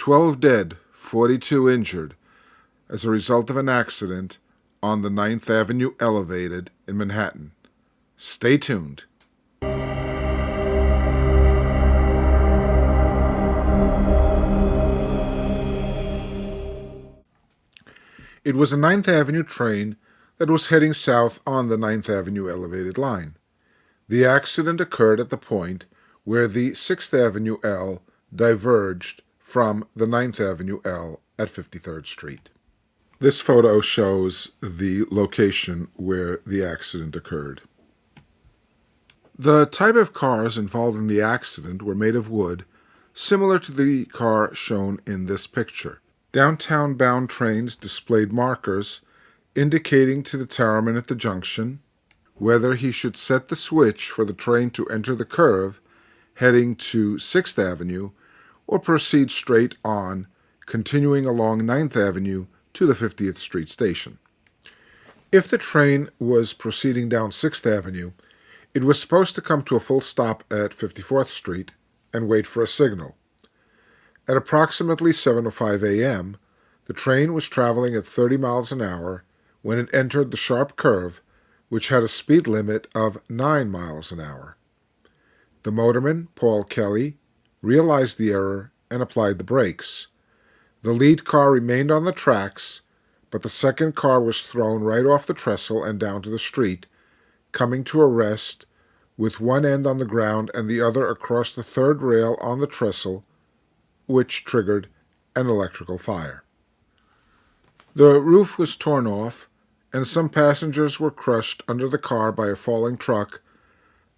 12 dead, 42 injured as a result of an accident on the 9th Avenue Elevated in Manhattan. Stay tuned. It was a 9th Avenue train that was heading south on the 9th Avenue Elevated line. The accident occurred at the point where the 6th Avenue L diverged from the 9th Avenue L at 53rd Street. This photo shows the location where the accident occurred. The type of cars involved in the accident were made of wood, similar to the car shown in this picture. Downtown-bound trains displayed markers indicating to the towerman at the junction whether he should set the switch for the train to enter the curve heading to 6th Avenue or proceed straight on, continuing along 9th Avenue to the 50th Street station. If the train was proceeding down 6th Avenue, it was supposed to come to a full stop at 54th Street and wait for a signal. At approximately 7:05 a.m., the train was traveling at 30 miles an hour when it entered the sharp curve, which had a speed limit of 9 miles an hour. The motorman, Paul Kelly, realized the error and applied the brakes. The lead car remained on the tracks, but the second car was thrown right off the trestle and down to the street, coming to a rest with one end on the ground and the other across the third rail on the trestle, which triggered an electrical fire. The roof was torn off, and some passengers were crushed under the car by a falling truck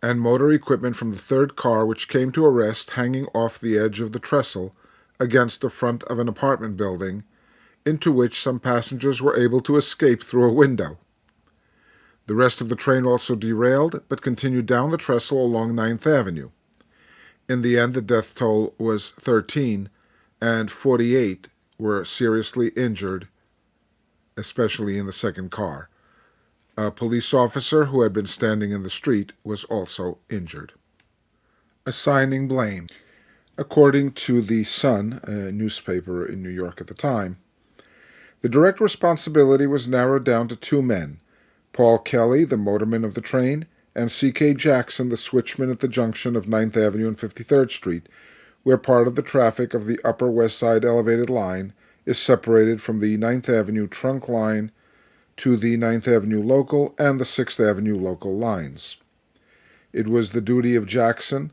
and motor equipment from the third car, which came to a rest hanging off the edge of the trestle against the front of an apartment building, into which some passengers were able to escape through a window. The rest of the train also derailed, but continued down the trestle along 9th Avenue. In the end, the death toll was 13, and 48 were seriously injured, especially in the second car. A police officer who had been standing in the street was also injured. Assigning blame. According to The Sun, a newspaper in New York at the time, the direct responsibility was narrowed down to two men, Paul Kelly, the motorman of the train, and C.K. Jackson, the switchman at the junction of 9th Avenue and 53rd Street, where part of the traffic of the Upper West Side Elevated line is separated from the 9th Avenue trunk line to the 9th Avenue local and the 6th Avenue local lines. It was the duty of Jackson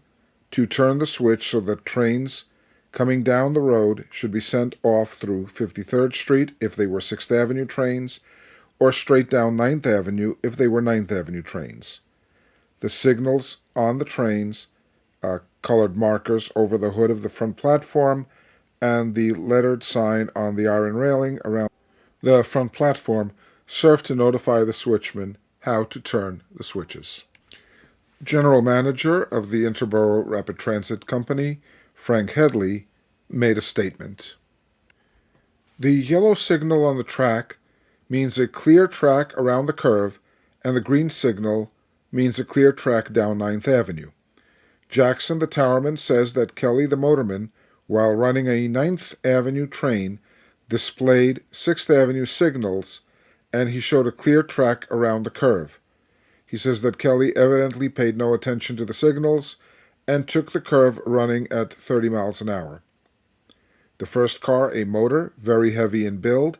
to turn the switch so that trains coming down the road should be sent off through 53rd Street if they were 6th Avenue trains, or straight down 9th Avenue if they were 9th Avenue trains. The signals on the trains, colored markers over the hood of the front platform, and the lettered sign on the iron railing around the front platform served to notify the switchman how to turn the switches. General Manager of the Interborough Rapid Transit Company, Frank Headley, made a statement. The yellow signal on the track means a clear track around the curve, and the green signal means a clear track down 9th Avenue. Jackson, the towerman, says that Kelly, the motorman, while running a 9th Avenue train, displayed 6th Avenue signals, and he showed a clear track around the curve. He says that Kelly evidently paid no attention to the signals and took the curve running at 30 miles an hour. The first car, a motor, very heavy in build,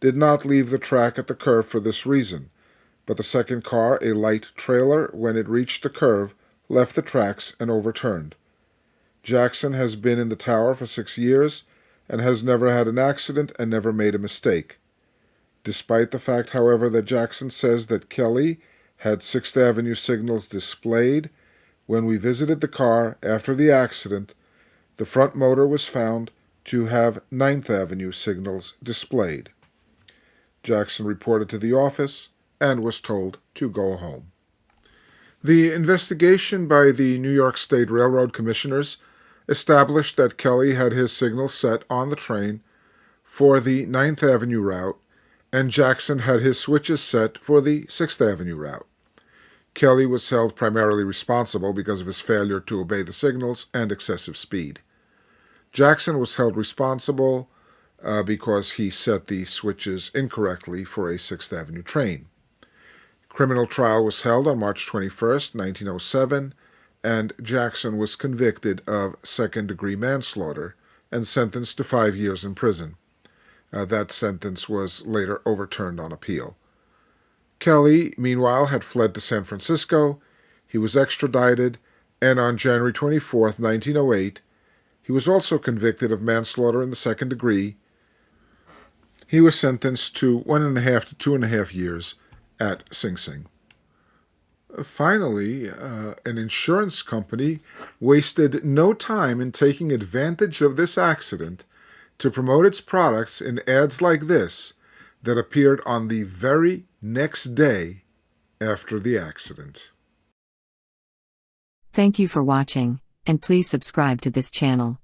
did not leave the track at the curve for this reason, but the second car, a light trailer, when it reached the curve, left the tracks and overturned. Jackson has been in the tower for 6 years and has never had an accident and never made a mistake. Despite the fact, however, that Jackson says that Kelly had 6th Avenue signals displayed, when we visited the car after the accident, the front motor was found to have 9th Avenue signals displayed. Jackson reported to the office and was told to go home. The investigation by the New York State Railroad Commissioners established that Kelly had his signal set on the train for the 9th Avenue route, and Jackson had his switches set for the 6th Avenue route. Kelly was held primarily responsible because of his failure to obey the signals and excessive speed. Jackson was held responsible because he set the switches incorrectly for a 6th Avenue train. Criminal trial was held on March 21st, 1907, and Jackson was convicted of second-degree manslaughter and sentenced to 5 years in prison. That sentence was later overturned on appeal. Kelly, meanwhile, had fled to San Francisco. He was extradited, and on January 24, 1908, he was also convicted of manslaughter in the second degree. He was sentenced to 1.5 to 2.5 years at Sing Sing. Finally, an insurance company wasted no time in taking advantage of this accident to promote its products in ads like this that appeared on the very next day after the accident. Thank you for watching, and please subscribe to this channel.